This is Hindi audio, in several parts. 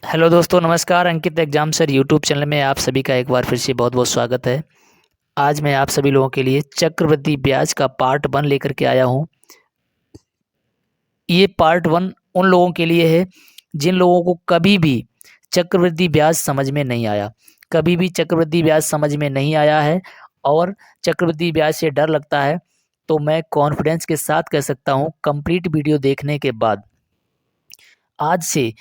हेलो दोस्तों, नमस्कार। अंकित एग्जाम सर यूट्यूब चैनल में आप सभी का एक बार फिर से बहुत बहुत स्वागत है। आज मैं आप सभी लोगों के लिए चक्रवृद्धि ब्याज का पार्ट 1 लेकर के आया हूँ। ये पार्ट 1 उन लोगों के लिए है जिन लोगों को कभी भी चक्रवृद्धि ब्याज समझ में नहीं आया, कभी भी चक्रवृद्धि ब्याज समझ में नहीं आया है और चक्रवृद्धि ब्याज से डर लगता है। तो मैं कॉन्फिडेंस के साथ कह सकता हूँ, कंप्लीट वीडियो देखने के बाद आज से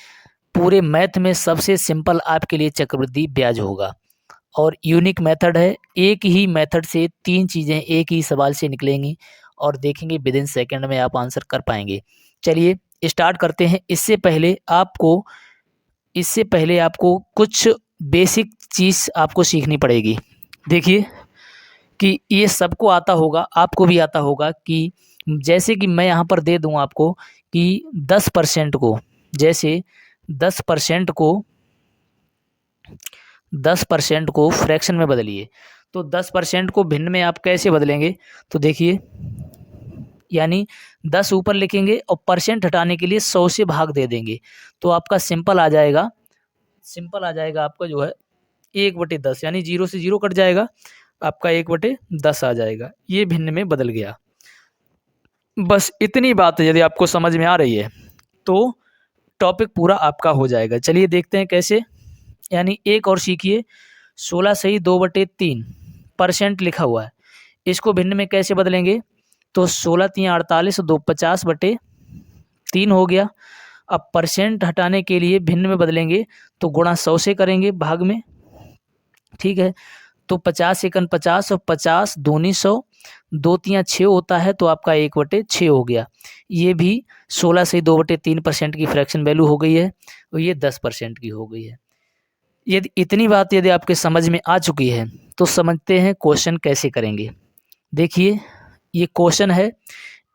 पूरे मैथ में सबसे सिंपल आपके लिए चक्रवृद्धि ब्याज होगा और यूनिक मेथड है। एक ही मेथड से 3 चीज़ें एक ही सवाल से निकलेंगी और देखेंगे विद इन सेकेंड में आप आंसर कर पाएंगे। चलिए स्टार्ट करते हैं। इससे पहले आपको कुछ बेसिक चीज़ आपको सीखनी पड़ेगी। देखिए कि ये सबको आता होगा, आपको भी आता होगा कि जैसे कि मैं यहाँ पर दे दूँ आपको कि 10% को, जैसे 10% को 10% को फ्रैक्शन में बदलिए। तो 10% को भिन्न में आप कैसे बदलेंगे? तो देखिए, यानी 10 ऊपर लिखेंगे और परसेंट हटाने के लिए 100 से भाग दे देंगे। तो आपका सिंपल आ जाएगा आपका जो है 1/10, यानी 0 से 0 कट जाएगा, आपका 1/10 आ जाएगा। ये भिन्न में बदल गया। बस इतनी बात है, यदि आपको समझ में आ रही है तो टॉपिक पूरा आपका हो जाएगा। चलिए देखते हैं कैसे। यानी एक और सीखिए, 16 सही 2/3% लिखा हुआ है, इसको भिन्न में कैसे बदलेंगे? तो 16 3 48 2 50/3 हो गया। अब परसेंट हटाने के लिए भिन्न में बदलेंगे तो गुणा 100 से करेंगे भाग में, ठीक है। तो 50 एकन 50 और 50 दूनी 100, 2 तियाँ 6 होता है, तो आपका 1/6 हो गया। ये भी 16 से 2/3% की फ्रैक्शन वैल्यू हो गई है और ये 10% की हो गई है। यदि इतनी बात यदि आपके समझ में आ चुकी है तो समझते हैं क्वेश्चन कैसे करेंगे। देखिए ये क्वेश्चन है,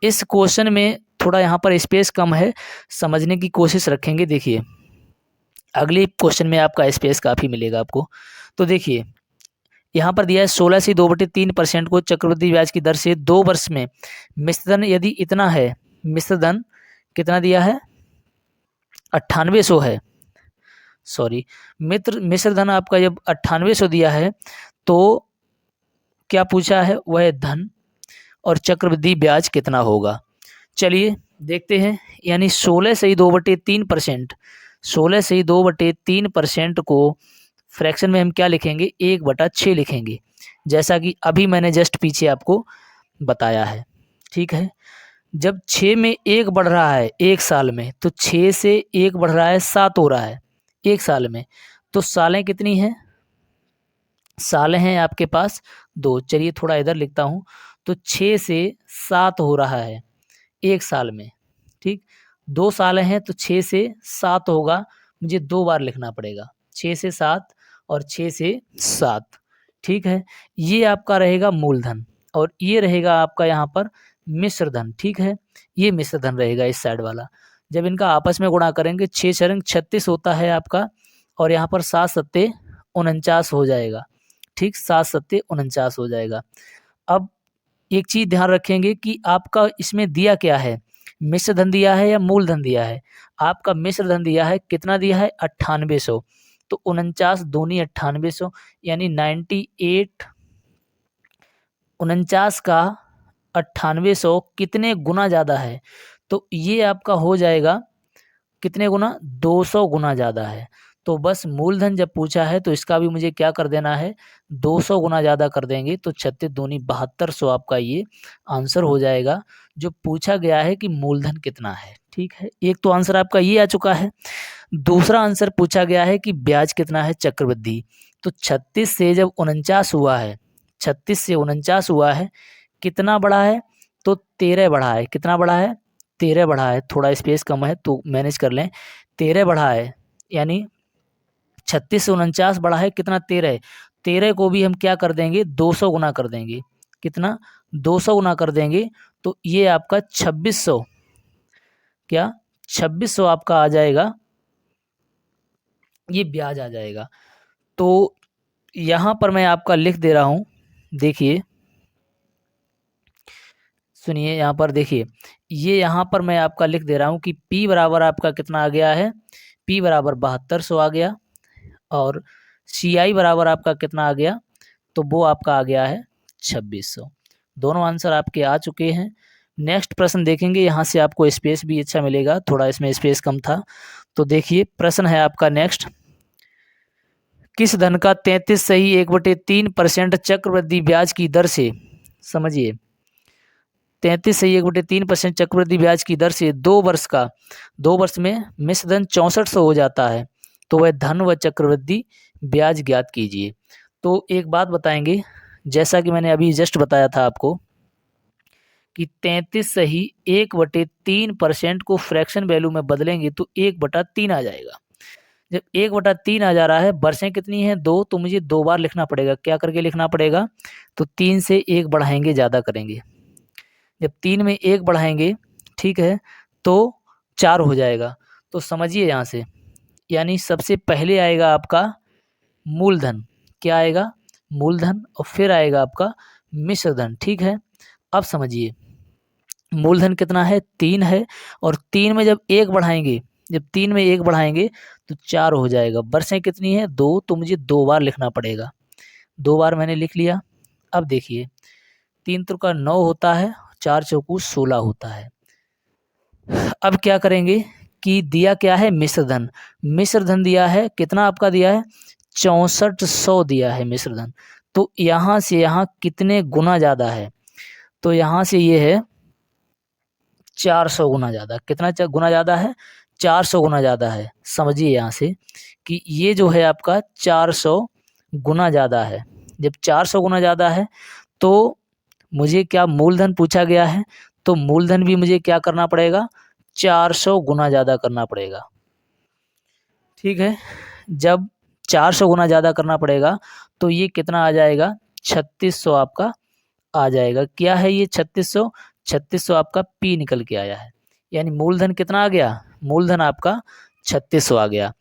इस क्वेश्चन में थोड़ा यहाँ पर स्पेस कम है, समझने की कोशिश रखेंगे। देखिए अगले क्वेश्चन में आपका स्पेस काफ़ी मिलेगा आपको। तो देखिए यहाँ पर दिया है 16 से 2/3% को चक्रवृद्धि ब्याज की दर से 2 वर्ष में मिश्रधन यदि इतना है, मिश्रधन कितना दिया है? 9800 है। सॉरी, मिश्रधन आपका जब 9800 दिया है तो क्या पूछा है? वह धन और चक्रवृद्धि ब्याज कितना होगा। चलिए देखते हैं। यानी 16 से 2/3%, 16 से 2/3% को फ्रैक्शन में हम क्या लिखेंगे? 1/6 लिखेंगे, जैसा कि अभी मैंने जस्ट पीछे आपको बताया है, ठीक है। जब 6 में 1 बढ़ रहा है एक साल में, तो 6 से 1 बढ़ रहा है 7 हो रहा है एक साल में। तो सालें कितनी हैं? सालें हैं आपके पास 2। चलिए थोड़ा इधर लिखता हूँ। तो 6 से 7 हो रहा है एक साल में, ठीक। 2 सालें हैं तो 6 से 7 होगा, मुझे 2 बार लिखना पड़ेगा, 6 से 7 और 6 से 7, ठीक है। ये आपका रहेगा मूलधन और ये रहेगा आपका यहाँ पर मिश्रधन, ठीक है। ये मिश्रधन रहेगा इस साइड वाला। जब इनका आपस में गुणा करेंगे 6 छरंग 36 होता है आपका, और यहाँ पर 7 सत्ते 49 हो जाएगा, ठीक। 7 सत्ते 49 हो जाएगा। अब एक चीज़ ध्यान रखेंगे कि आपका इसमें दिया क्या है, मिश्र धन दिया है या मूलधन दिया है? आपका मिश्र धन दिया है, कितना दिया है? 9800। तो 49 दूनी 9800, यानी 98, 49 का 9800 कितने गुना ज़्यादा है? तो ये आपका हो जाएगा कितने गुना? 200 गुना ज़्यादा है। तो बस मूलधन जब पूछा है तो इसका भी मुझे क्या कर देना है? 200 गुना ज़्यादा कर देंगे, तो 36 दूनी 7200 आपका ये आंसर हो जाएगा जो पूछा गया है कि मूलधन कितना है, ठीक है। एक तो आंसर आपका ये आ चुका है। दूसरा आंसर पूछा गया है कि ब्याज कितना है चक्रवृद्धि। तो 36 से जब 49 हुआ है, 36 से 49 हुआ है, कितना बढ़ा है? तो 13 बढ़ा है। कितना बढ़ा है? 13 बढ़ा है। थोड़ा स्पेस कम है तो मैनेज कर लें। 13 बढ़ा है, यानी 36 से 49 बढ़ा है कितना? 13। 13 को भी हम क्या कर देंगे? 200 गुना कर देंगे। कितना? 200 गुना कर देंगे, तो ये आपका 2600, क्या 2600 आपका आ जाएगा, ये ब्याज आ जाएगा। तो यहाँ पर मैं आपका लिख दे रहा हूँ, देखिए सुनिए, यहाँ पर देखिए, ये यहाँ पर मैं आपका लिख दे रहा हूँ कि P बराबर आपका कितना आ गया है? P बराबर 7200 आ गया और CI बराबर आपका कितना आ गया, तो वो आपका आ गया है 2600। दोनों आंसर आपके आ चुके हैं। नेक्स्ट प्रश्न देखेंगे, यहाँ से आपको स्पेस भी अच्छा मिलेगा, थोड़ा इसमें स्पेस कम था। तो देखिए प्रश्न है आपका नेक्स्ट, किस धन का 33 सही 1/3% चक्रवृद्धि ब्याज की दर से, समझिए 33 सही 1/3% चक्रवृद्धि ब्याज की दर से 2 वर्ष में मिश्र धन 6400 हो जाता है, तो वह धन व चक्रवृद्धि ब्याज ज्ञात कीजिए। तो एक बात बताएंगे, जैसा कि मैंने अभी जस्ट बताया था आपको कि 33 सही 1/3% को फ्रैक्शन वैल्यू में बदलेंगे तो 1/3 आ जाएगा। जब 1/3 आ जा रहा है, वर्षें कितनी है 2, तो मुझे 2 बार लिखना पड़ेगा। क्या करके लिखना पड़ेगा, तो 3 से 1 बढ़ाएंगे, ज़्यादा करेंगे। जब 3 में 1 बढ़ाएंगे, ठीक है, तो 4 हो जाएगा। तो समझिए यहाँ से, यानी सबसे पहले आएगा आपका मूलधन, क्या आएगा, मूलधन, और फिर आएगा आपका मिश्र धन। ठीक है, अब समझिए मूलधन कितना है 3 है, और 3 में जब 1 बढ़ाएंगे, जब 3 में 1 बढ़ाएंगे तो 4 हो जाएगा। वर्षें कितनी है 2, तो मुझे 2 बार लिखना पड़ेगा। 2 बार मैंने लिख लिया। अब देखिए 3 त्रिका 9 होता है, 4 चौकू 16 होता है। अब क्या करेंगे कि दिया क्या है मिश्र धन, मिश्र धन दिया है कितना, आपका दिया है 6400 दिया है मिश्र धन। तो यहाँ से यहाँ कितने गुना ज़्यादा है, तो यहाँ से ये है 400 गुना ज़्यादा। कितना गुना ज़्यादा है, 400 गुना ज़्यादा है। समझिए यहाँ से कि ये जो है आपका 400 गुना ज़्यादा है। जब 400 गुना ज़्यादा है तो मुझे क्या मूलधन पूछा गया है, तो मूलधन भी मुझे क्या करना पड़ेगा, 400 गुना ज़्यादा करना पड़ेगा। ठीक है, जब 400 गुना ज़्यादा करना पड़ेगा तो ये कितना आ जाएगा, 3600 आपका आ जाएगा। क्या है ये 3600, 3600 आपका P निकल के आया है। यानी मूलधन कितना आ गया, मूलधन आपका 3600 आ गया।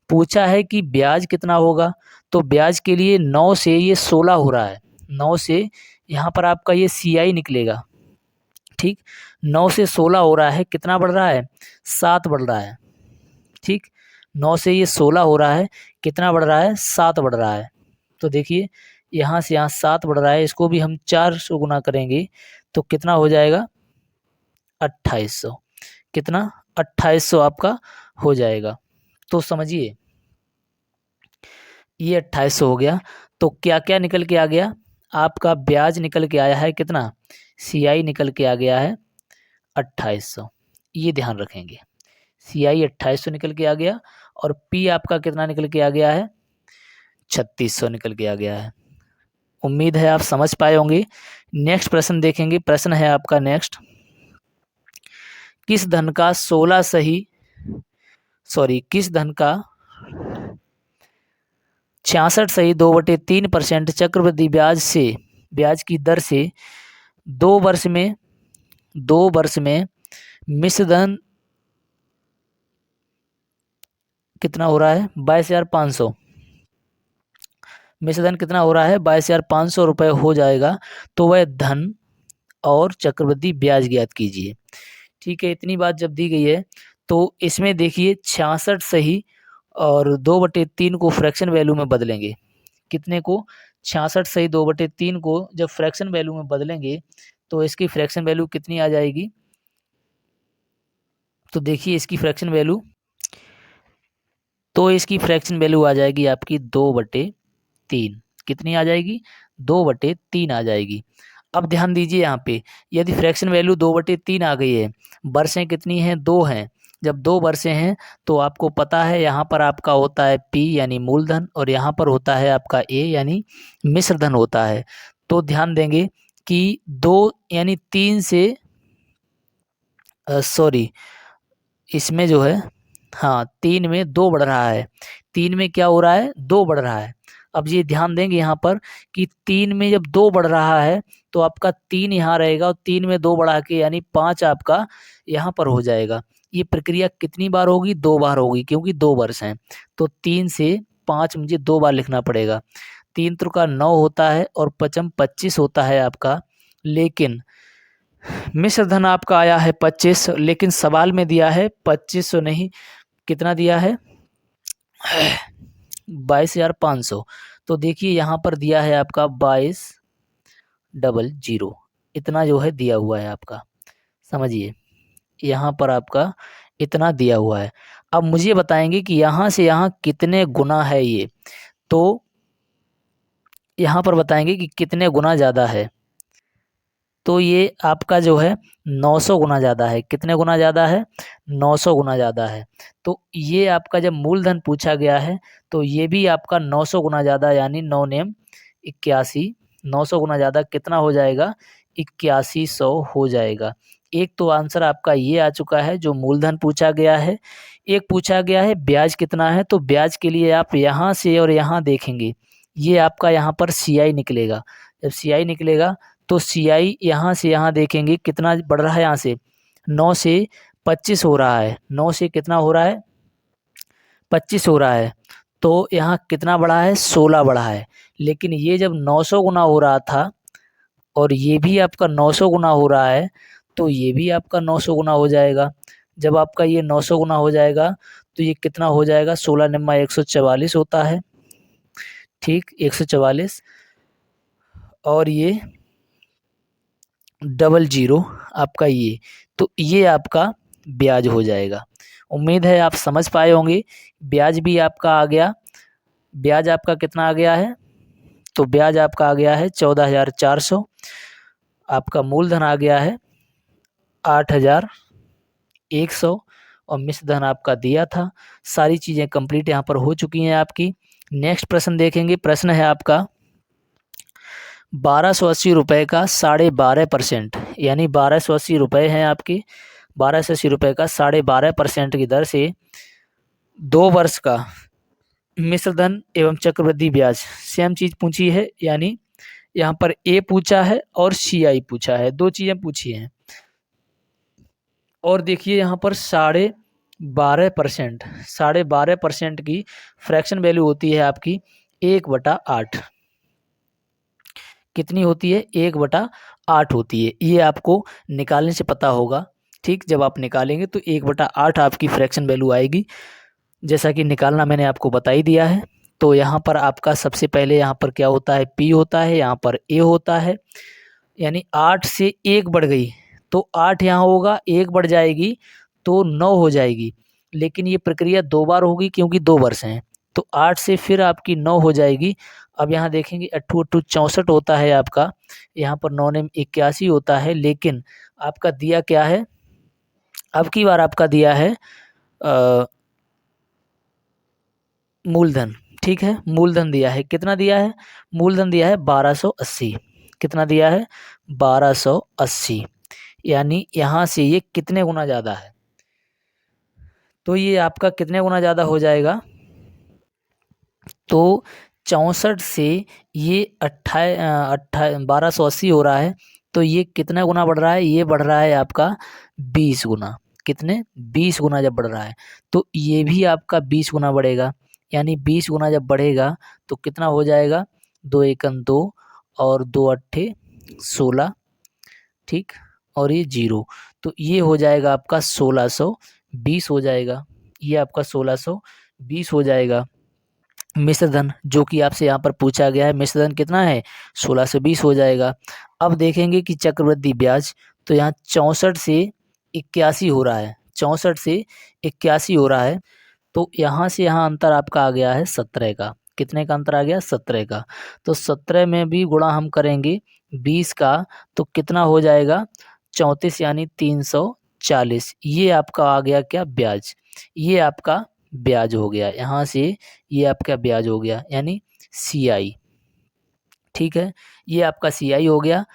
पूछा है कि ब्याज कितना होगा, तो ब्याज के लिए 9 से ये 16 हो रहा है, 9 से यहाँ पर आपका ये CI निकलेगा। ठीक, 9 से 16 हो रहा है, कितना बढ़ रहा है, 7 बढ़ रहा है। ठीक, 9 से ये 16 हो रहा है, कितना बढ़ रहा है, 7 बढ़ रहा है। तो देखिए यहाँ से यहाँ 7 बढ़ रहा है, इसको भी हम 400 गुना करेंगे तो कितना हो जाएगा, 2800। कितना, 2800 आपका हो जाएगा। तो समझिए ये 2800 हो गया। तो क्या क्या निकल के आ गया, आपका ब्याज निकल के आया है कितना, CI निकल के आ गया है 2800। ये ध्यान रखेंगे, CI 2800 निकल के आ गया और P आपका कितना निकल के आ गया है, 3600 निकल के आ गया है। उम्मीद है आप समझ पाए होंगे। नेक्स्ट प्रश्न देखेंगे, प्रश्न है आपका नेक्स्ट, किस धन का 16 सही किस धन का 66 सही 2/3% चक्रवृद्धि ब्याज की दर से 2 वर्ष में मिश्र धन कितना हो रहा है, 22,500। मिश्र धन कितना हो रहा है, 22,500 रुपये हो जाएगा। तो वह धन और चक्रवृद्धि ब्याज ज्ञात कीजिए। ठीक है, इतनी बात जब दी गई है तो इसमें देखिए 66 सही और 2/3 को फ्रैक्शन वैल्यू में बदलेंगे। कितने को, 66 सही 2/3 को जब फ्रैक्शन वैल्यू में बदलेंगे तो इसकी फ्रैक्शन वैल्यू कितनी आ जाएगी, तो देखिए इसकी फ्रैक्शन वैल्यू आ जाएगी आपकी 2/3। कितनी आ जाएगी, 2/3 आ जाएगी। अब ध्यान दीजिए यहाँ पे, यदि फ्रैक्शन वैल्यू 2/3 आ गई है, वर्षें कितनी हैं 2 हैं, जब 2 वर्षें हैं तो आपको पता है यहाँ पर आपका होता है P यानी मूलधन और यहाँ पर होता है आपका A यानी मिश्र धन होता है। तो ध्यान देंगे कि 2 यानी 3 से इसमें जो है, हाँ 3 में 2 बढ़ रहा है, 3 में क्या हो रहा है 2 बढ़ रहा है। अब ये ध्यान देंगे यहाँ पर कि 3 में जब 2 बढ़ रहा है तो आपका 3 यहाँ रहेगा और 3 में 2 बढ़ा के यानी 5 आपका यहाँ पर हो जाएगा। ये प्रक्रिया कितनी बार होगी, 2 बार होगी, क्योंकि 2 वर्ष हैं। तो 3 से 5 मुझे 2 बार लिखना पड़ेगा। 3 त्रिका 9 होता है और 5 25 होता है आपका, लेकिन मिश्र धन आपका आया है 25, लेकिन सवाल में दिया है 2500 नहीं, कितना दिया है 22,500। तो देखिए यहाँ पर दिया है आपका 2200, इतना जो है दिया हुआ है आपका, समझिए यहाँ पर आपका इतना दिया हुआ है। अब मुझे बताएंगे कि यहाँ से यहाँ कितने गुना है ये, तो यहाँ पर बताएंगे कि कितने गुना ज़्यादा है। तो ये आपका जो है 900 गुना ज़्यादा है। कितने गुना ज़्यादा है? 900 गुना ज़्यादा है। तो ये आपका जब मूलधन पूछा गया है तो ये भी आपका 900 गुना ज़्यादा, यानी 9 नेम 81, 900 गुना ज़्यादा कितना हो जाएगा? 8100 हो जाएगा। एक तो आंसर आपका ये आ चुका है जो मूलधन पूछा गया है। एक पूछा गया है ब्याज कितना है, तो ब्याज के लिए आप यहाँ से और यहाँ देखेंगे, ये आपका यहाँ पर CI निकलेगा। जब CI निकलेगा तो CI यहाँ से यहाँ देखेंगे कितना बढ़ रहा है, यहाँ से 9 से 25 हो रहा है। 9 से कितना हो रहा है? 25 हो रहा है। तो यहाँ कितना बढ़ा है? 16 बढ़ा है। लेकिन ये जब 900 गुना हो रहा था और ये भी आपका 900 गुना हो रहा है, तो ये भी आपका 900 गुना हो जाएगा। जब आपका ये 900 गुना हो जाएगा तो ये कितना हो जाएगा? 16 निम्मा 144 होता है, ठीक, 144। और ये 00 आपका ये, तो ये आपका ब्याज हो जाएगा। उम्मीद है आप समझ पाए होंगे। ब्याज भी आपका आ गया। ब्याज आपका कितना आ गया है? तो ब्याज आपका आ गया है 14,400। आपका मूलधन आ गया है 8,100 और मिश्र धन आपका दिया था। सारी चीज़ें कंप्लीट यहाँ पर हो चुकी हैं आपकी। नेक्स्ट प्रश्न देखेंगे। प्रश्न है आपका 1280 रुपये का 12.5%, यानी 1280 रुपये हैं आपके। 1280 रुपये का 12.5% की दर से 2 वर्ष का मिश्र धन एवं चक्रवृद्धि ब्याज, सेम चीज़ पूछी है, यानी यहाँ पर ए पूछा है और CI पूछा है, दो चीज़ें पूछी हैं। और देखिए यहाँ पर 12.5%, 12.5% की फ्रैक्शन वैल्यू होती है आपकी 1/8। कितनी होती है? 1/8 होती है। ये आपको निकालने से पता होगा, ठीक। जब आप निकालेंगे तो 1/8 आपकी फ्रैक्शन वैल्यू आएगी। जैसा कि निकालना मैंने आपको बता ही दिया है। तो यहाँ पर आपका सबसे पहले यहाँ पर क्या होता है? P होता है, यहाँ पर A होता है, यानी 8 से 1 बढ़ गई तो 8 यहाँ होगा, 1 बढ़ जाएगी तो 9 हो जाएगी। लेकिन ये प्रक्रिया 2 बार होगी क्योंकि 2 वर्ष हैं, तो 8 से फिर आपकी 9 हो जाएगी। अब यहाँ देखेंगे 8 8 64 होता है आपका, यहाँ पर 9 नेम 81 होता है। लेकिन आपका दिया क्या है? अब की बार आपका दिया है मूलधन, ठीक है। मूलधन दिया है, कितना दिया है? मूलधन दिया है 1280। कितना दिया है? 1280, यानी यहाँ से ये कितने गुना ज़्यादा है? तो ये आपका कितने गुना ज़्यादा हो जाएगा? तो 64 से ये 1280 हो रहा है, तो ये कितना गुना बढ़ रहा है? ये बढ़ रहा है आपका 20 गुना। कितने? 20 गुना जब बढ़ रहा है तो ये भी आपका 20 गुना बढ़ेगा, यानी 20 गुना जब बढ़ेगा तो कितना हो जाएगा? 2 एकम 2 और 2 अट्ठे 16, ठीक, और ये 0, तो ये हो जाएगा आपका 1620 हो जाएगा। ये आपका 1620 हो जाएगा। मिश्र धन जो कि आपसे यहाँ पर पूछा गया है, मिश्र धन कितना है? 1620 हो जाएगा। अब देखेंगे कि चक्रवृद्धि ब्याज, तो यहाँ 64 से 81 हो रहा है, 64 से 81 हो रहा है। तो यहाँ से यहाँ अंतर आपका आ गया है 17 का। कितने का अंतर आ गया? 17 का। तो 17 में भी गुणा हम करेंगे 20 का, तो कितना हो जाएगा? 34, यानी 340। ये आपका आ गया क्या? ब्याज। ये आपका ब्याज हो गया। यहाँ से ये आपका ब्याज हो गया, यानी CI, ठीक है। ये आपका CI हो गया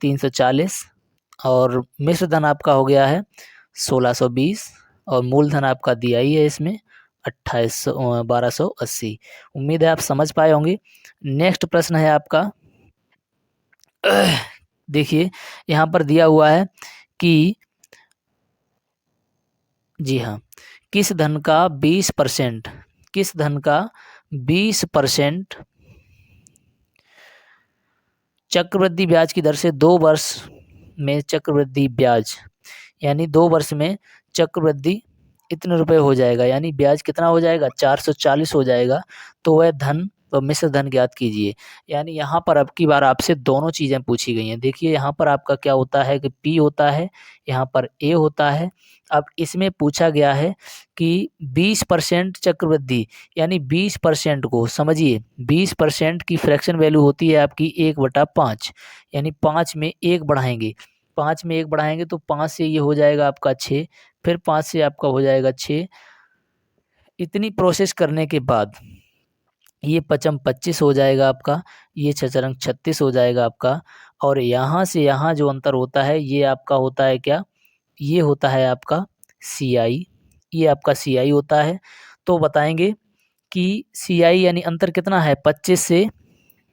340 और मिश्र धन आपका हो गया है 1620 और मूलधन आपका दिया ही है इसमें 1280। उम्मीद है आप समझ पाए होंगे। नेक्स्ट प्रश्न है आपका देखिए यहाँ पर दिया हुआ है कि जी हाँ, किस धन का 20%, किस धन का 20% चक्रवृद्धि ब्याज की दर से 2 वर्ष में चक्रवृद्धि ब्याज, यानी 2 वर्ष में चक्रवृद्धि इतने रुपए हो जाएगा, यानी ब्याज कितना हो जाएगा 440 हो जाएगा। तो वह धन व मिश्र धन ज्ञात कीजिए। यानी यहाँ पर अब की बार आपसे दोनों चीज़ें पूछी गई हैं। देखिए यहाँ पर आपका क्या होता है कि पी होता है, यहाँ पर ए होता है। अब इसमें पूछा गया है कि 20% चक्रवृद्धि, यानी 20% को समझिए, 20% की फ्रैक्शन वैल्यू होती है आपकी 1/5, यानी 5 में 1 बढ़ाएंगे, 5 में 1 बढ़ाएंगे तो 5 से ये हो जाएगा आपका 6, फिर 5 से आपका हो जाएगा 6। इतनी प्रोसेस करने के बाद ये पचम 25 हो जाएगा आपका, ये छचरंग 36 हो जाएगा आपका। और यहाँ से यहाँ जो अंतर होता है ये आपका होता है क्या, ये होता है आपका CI, ये आपका CI होता है। तो बताएंगे कि CI यानी अंतर कितना है 25 से,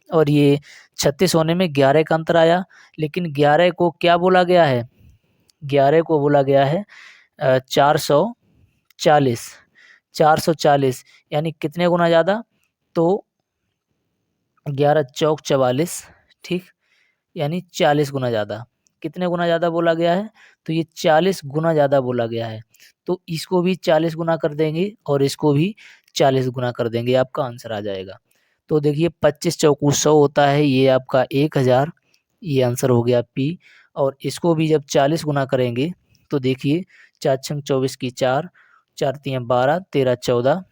और ये 36 होने में 11 का अंतर आया। लेकिन 11 को क्या बोला गया है, 11 को बोला गया है 440, 440 यानी कितने गुना ज़्यादा, तो 11 चौक 44, ठीक, यानी 40 गुना ज़्यादा। कितने गुना ज़्यादा बोला गया है, तो ये 40 गुना ज़्यादा बोला गया है। तो इसको भी 40 गुना कर देंगे और इसको भी 40 गुना कर देंगे, आपका आंसर आ जाएगा। तो देखिए 25 चौकू 100 होता है, ये आपका 1000, ये आंसर हो गया पी। और इसको भी जब 40 गुना करेंगे तो देखिए 4 छंग 24 की 4, 4 तियाँ 12, 13 14,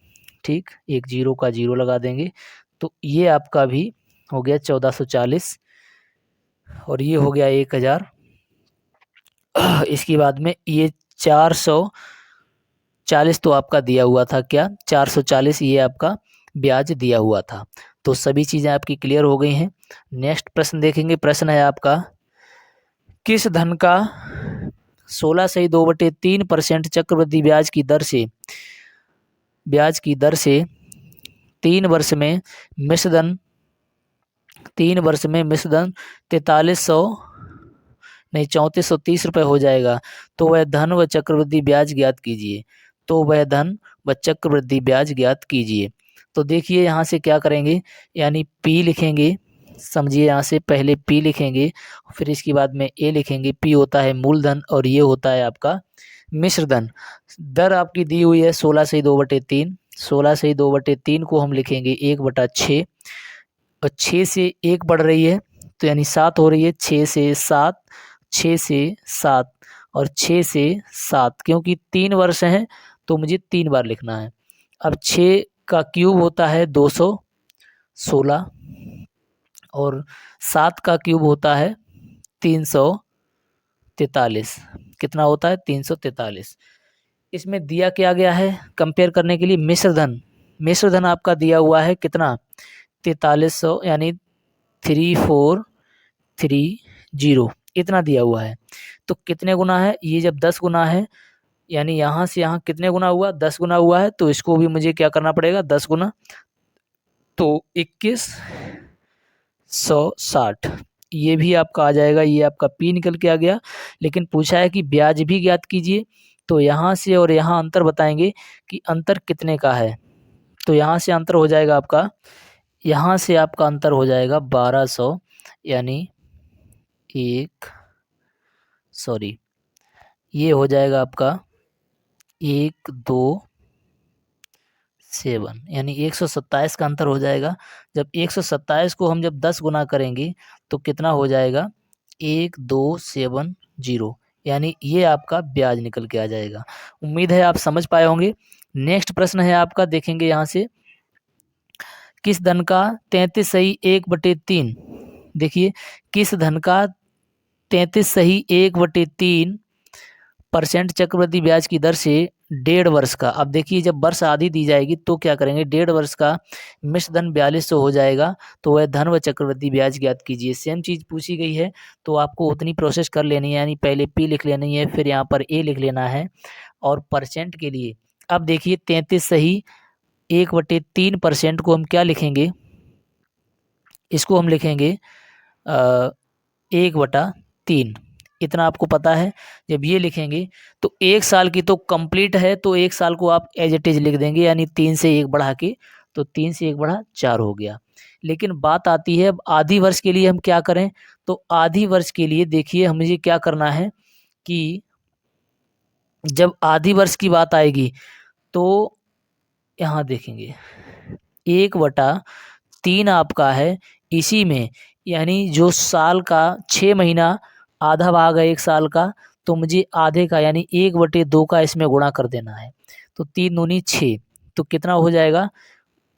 ठीक, एक जीरो का जीरो लगा देंगे। तो ये आपका भी हो गया 1440 और ये हो गया 1000। इसके बाद में ये 440 तो आपका दिया हुआ था, क्या 440 ये आपका ब्याज दिया हुआ था। तो सभी चीज़ें आपकी क्लियर हो गई हैं। नेक्स्ट प्रश्न देखेंगे। प्रश्न है आपका, किस धन का 16/2/3% चक्रवृद्धि ब्याज की दर से 3 वर्ष में मिश्रधन 3430 रुपये हो जाएगा। तो वह धन व चक्रवृद्धि ब्याज ज्ञात कीजिए। तो देखिए यहाँ से क्या करेंगे, यानी P लिखेंगे, समझिए यहाँ से पहले P लिखेंगे, फिर इसके बाद में A लिखेंगे। P होता है मूलधन और ये होता है आपका मिश्रधन। दर आपकी दी हुई है 16/2/3, 16/2/3 को हम लिखेंगे 1/6, और 6 से 1 बढ़ रही है तो यानी 7 हो रही है, 6 से 7, 6 से 7 और 6 से 7, क्योंकि 3 वर्ष हैं तो मुझे 3 बार लिखना है। अब 6 का क्यूब होता है 216 और 7 का क्यूब होता है 343। कितना होता है 343। इसमें दिया क्या गया है कंपेयर करने के लिए, मिश्रधन आपका दिया हुआ है कितना 4300, यानी 3430 इतना दिया हुआ है। तो कितने गुना है, ये जब 10 गुना है, यानी यहाँ से यहाँ कितने गुना हुआ 10 गुना हुआ है, तो इसको भी मुझे क्या करना पड़ेगा 10 गुना, तो 2160 ये भी आपका आ जाएगा। ये आपका P निकल के आ गया। लेकिन पूछा है कि ब्याज भी ज्ञात कीजिए, तो यहाँ से और यहाँ अंतर बताएंगे कि अंतर कितने का है। तो यहाँ से अंतर हो जाएगा आपका, यहाँ से आपका अंतर हो जाएगा 1200, यानी ये हो जाएगा आपका 127, यानी 127 का अंतर हो जाएगा। जब 127 को हम जब 10 गुना करेंगे तो कितना हो जाएगा 1270, यानी ये आपका ब्याज निकल के आ जाएगा। उम्मीद है आप समझ पाए होंगे। नेक्स्ट प्रश्न है आपका, देखेंगे यहाँ से, किस धन का 33/1/3, देखिए किस धन का 33/1/3% चक्रवृद्धि ब्याज की दर से 1.5 वर्ष का, अब देखिए जब वर्ष आधी दी जाएगी तो क्या करेंगे 1.5 वर्ष का मिश्रधन 4200 हो जाएगा। तो वह धन व चक्रवृद्धि ब्याज ज्ञात कीजिए। सेम चीज़ पूछी गई है तो आपको उतनी प्रोसेस कर लेनी है, यानी पहले P लिख लेनी है, फिर यहाँ पर A लिख लेना है। और परसेंट के लिए अब देखिए 33/1/3% को हम क्या लिखेंगे, इसको हम लिखेंगे 1/3, इतना आपको पता है। जब ये लिखेंगे तो 1 साल की तो कंप्लीट है, तो 1 साल को आप एज इट इज लिख देंगे, यानी 3 से 1 बढ़ा के, तो 3 से 1 बढ़ा 4 हो गया। लेकिन बात आती है अब आधी वर्ष के लिए हम क्या करें, तो आधी वर्ष के लिए देखिए मुझे क्या करना है कि जब आधी वर्ष की बात आएगी तो यहाँ देखेंगे 1/3 आपका है इसी में, यानी जो साल का 6 महीना आधा भाग है 1 साल का, तो मुझे आधे का यानी 1/2 का इसमें गुणा कर देना है। तो 3 दूनी 6, तो कितना हो जाएगा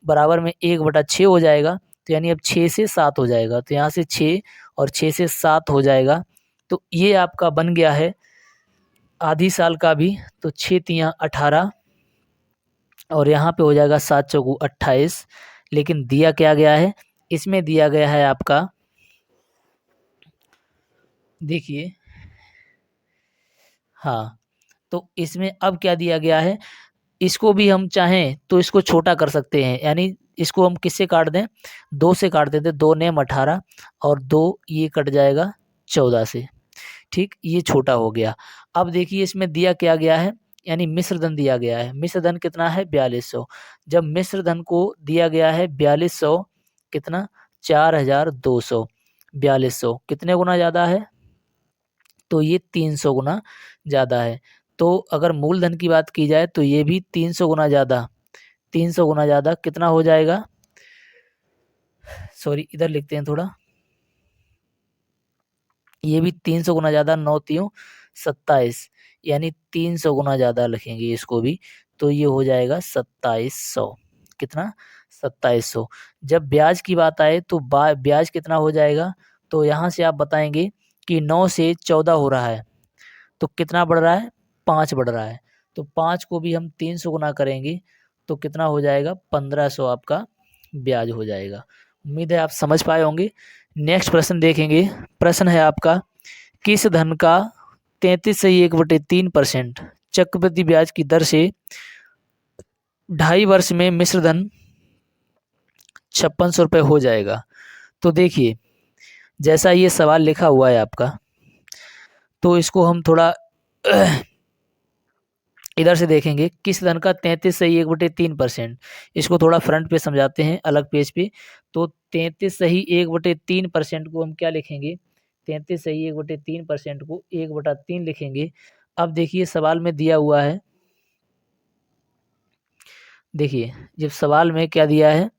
बराबर में 1/6 हो जाएगा। तो यानी अब 6 से 7 हो जाएगा, तो यहाँ से 6 और 6 से 7 हो जाएगा। तो ये आपका बन गया है आधी साल का भी। तो 6 तियाँ 18 और यहाँ पे हो जाएगा 7 चौकू 28। लेकिन दिया क्या गया है, इसमें दिया गया है आपका, देखिए, हाँ, तो इसमें अब क्या दिया गया है, इसको भी हम चाहें तो इसको छोटा कर सकते हैं, यानी इसको हम किससे काट दें, 2 से काट देते, 2 नेम 18 और 2 ये कट जाएगा 14 से। ठीक, ये छोटा हो गया। अब देखिए इसमें दिया क्या गया है, यानी मिश्र धन दिया गया है। मिश्र धन कितना है 4200। जब मिश्र धन को दिया गया है 4200, कितना 4200, 4200 कितने गुना ज़्यादा है, तो ये 300 गुना ज़्यादा है। तो अगर मूलधन की बात की जाए तो ये भी 300 गुना ज़्यादा, 300 गुना ज़्यादा कितना हो जाएगा, सॉरी इधर लिखते हैं थोड़ा, ये भी 300 गुना ज़्यादा, 9 तियों 27, यानी 300 गुना ज़्यादा लिखेंगे इसको भी, तो ये हो जाएगा 2700। कितना 2700। जब ब्याज की बात आए तो ब्याज कितना हो जाएगा, तो यहाँ से आप बताएंगे कि 9 से 14 हो रहा है, तो कितना बढ़ रहा है 5 बढ़ रहा है। तो 5 को भी हम 300 गुना करेंगे तो कितना हो जाएगा 1500 आपका ब्याज हो जाएगा। उम्मीद है आप समझ पाए होंगे। नेक्स्ट प्रश्न देखेंगे। प्रश्न है आपका, किस धन का 33/3% चक्रवृद्धि ब्याज की दर से 2.5 वर्ष में मिश्र धन 5600 रुपये हो जाएगा। तो देखिए जैसा ये सवाल लिखा हुआ है आपका, तो इसको हम थोड़ा इधर से देखेंगे, किस धन का 33/3%, इसको थोड़ा फ्रंट पे समझाते हैं अलग पेज पे। तो 33/3% को हम क्या लिखेंगे, 33/3% को 1/3 लिखेंगे। अब देखिए सवाल में दिया हुआ है, देखिए जब सवाल में क्या दिया है,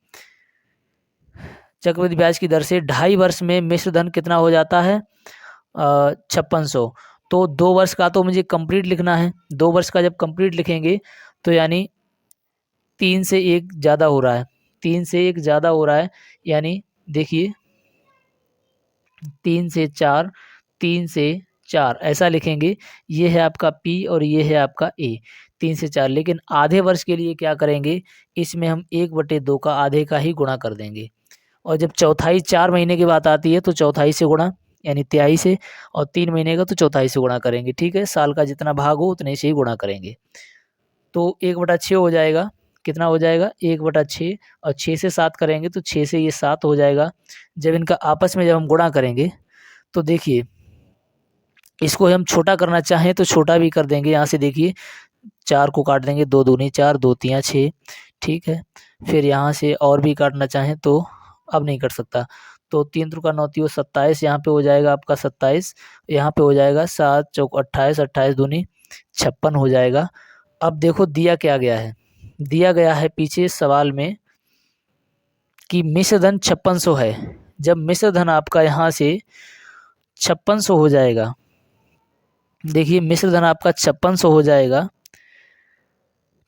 चक्रवृद्धि ब्याज की दर से 2.5 वर्ष में मिश्र धन कितना हो जाता है 5600। तो 2 वर्ष का तो मुझे कंप्लीट लिखना है, 2 वर्ष का जब कंप्लीट लिखेंगे तो यानी 3 से 1 ज़्यादा हो रहा है, 3 से 1 ज़्यादा हो रहा है, यानी देखिए 3 से 4, 3 से 4 ऐसा लिखेंगे। ये है आपका P और ये है आपका A, 3 से 4। लेकिन आधे वर्ष के लिए क्या करेंगे, इसमें हम 1/2 का आधे का ही गुणा कर देंगे। और जब चौथाई 4 महीने की बात आती है तो चौथाई से गुणा, यानी तिहाई से, और 3 महीने का तो चौथाई से गुणा करेंगे। ठीक है, साल का जितना भाग हो उतने से ही गुणा करेंगे। तो 1/6 हो जाएगा, कितना हो जाएगा 1/6, और 6 से 7 करेंगे तो 6 से ये 7 हो जाएगा। जब इनका आपस में जब हम गुणा करेंगे तो देखिए इसको हम छोटा करना चाहें तो छोटा भी कर देंगे। यहाँ से देखिए 4 को काट देंगे, 2 दूनी 4, 2 तियाँ 6। ठीक है, फिर यहाँ से और भी काटना चाहें तो अब नहीं कर सकता, तो 3 त्रिका 9 तियों 27, यहाँ पे हो जाएगा आपका 27, यहाँ पे हो जाएगा 7 चौक 28, 28 दूनी 56 हो जाएगा। अब देखो दिया क्या गया है, दिया गया है पीछे सवाल में कि मिश्र धन 5600 है। जब मिश्र धन आपका यहाँ से 5600 हो जाएगा, देखिए मिश्र धन आपका 5600 हो जाएगा,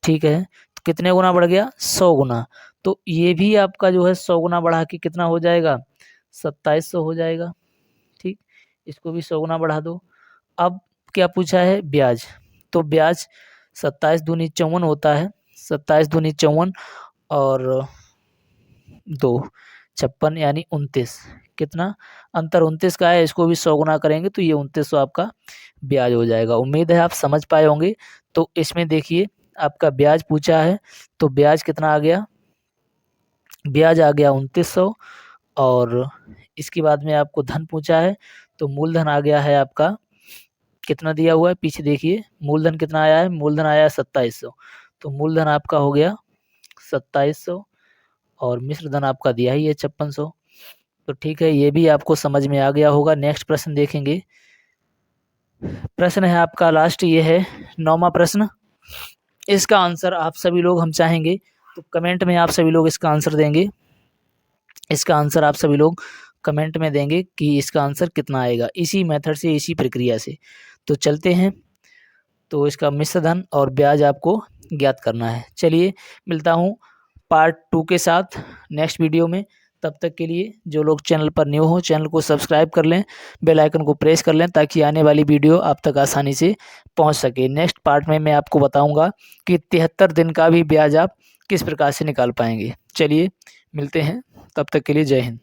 ठीक है, तो कितने गुना बढ़ गया 100 गुना। तो ये भी आपका जो है 100 गुना बढ़ा के कितना हो जाएगा 2700 हो जाएगा। ठीक, इसको भी 100 गुना बढ़ा दो। अब क्या पूछा है ब्याज, तो ब्याज 27 दूनी 54 होता है, 27 दूनी 54 और 2 56 यानी 29, कितना अंतर 29 का है, इसको भी 100 गुना करेंगे तो ये 2900 आपका ब्याज हो जाएगा। उम्मीद है आप समझ पाए होंगे। तो इसमें देखिए आपका ब्याज पूछा है, तो ब्याज कितना आ गया, ब्याज आ गया 2900, और इसके बाद में आपको धन पूछा है, तो मूलधन आ गया है आपका, कितना दिया हुआ है पीछे देखिए, मूलधन कितना आया है, मूलधन आया है 2700, तो मूलधन आपका हो गया 2700, और मिश्र धन आपका दिया ही है 5600। तो ठीक है, ये भी आपको समझ में आ गया होगा। नेक्स्ट प्रश्न देखेंगे। प्रश्न है आपका लास्ट, ये है 9वां प्रश्न। इसका आंसर आप सभी लोग, हम चाहेंगे तो कमेंट में आप सभी लोग इसका आंसर देंगे। इसका आंसर आप सभी लोग कमेंट में देंगे कि इसका आंसर कितना आएगा, इसी मेथड से, इसी प्रक्रिया से। तो चलते हैं, तो इसका मिश्र धन और ब्याज आपको ज्ञात करना है। चलिए मिलता हूँ पार्ट 2 के साथ नेक्स्ट वीडियो में। तब तक के लिए जो लोग चैनल पर न्यू हो, चैनल को सब्सक्राइब कर लें, बेल आइकन को प्रेस कर लें, ताकि आने वाली वीडियो आप तक आसानी से पहुंच सके। नेक्स्ट पार्ट में मैं आपको बताऊंगा कि 73 दिन का भी ब्याज आप किस प्रकार से निकाल पाएंगे। चलिए मिलते हैं, तब तक के लिए जय हिंद।